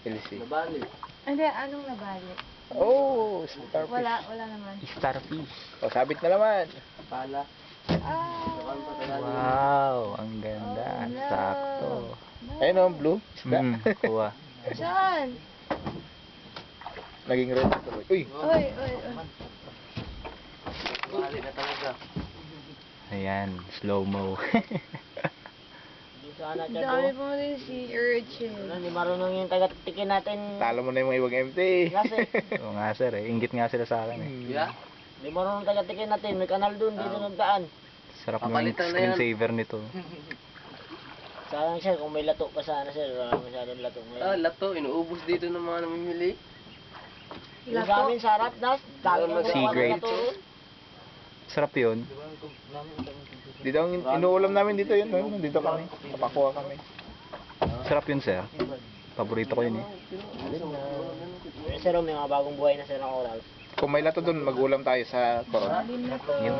LC. Nabali. Hindi, anong nabali? Oh, starfish. Wala naman. Starfish. O, sabit na naman. Pala. Ah! Wow, ang ganda. Oh, no. Sakto. No. Ayun o, blue. Isda. Kuha. Saan? Naging red tuloy. Uy! Oy. Nabali na talaga. Ayan, slow-mo. Sana Ang siya dami do. po mo din si urchin. Hindi marunong yung taga-tikin natin. Talo mo na yung mga ibang MT. Kasi, Oo nga sir eh. Inggit nga sila sa akin eh. yeah. Hindi marunong taga-tikin natin. May kanal dun, dito nagdaan. Sarap ng Papalitan na yan. screensaver nito. Sayang sir, kung may lato pa sana sir. Wala masyadong lato ngayon. Lato, inuubos dito ng mga namimili. Yung sa amin sa harap, dami na Sea gumawa ng grade. lato. Sarap yun. Dito ang inuulam namin dito yun. No? Dito kami. Napakuha kami. Sarap yun sir. Paborito ko yun eh. Sir, may mga bagong buhay na sir ng oral. Kung may lato dun, mag-ulam tayo sa koron. Yun.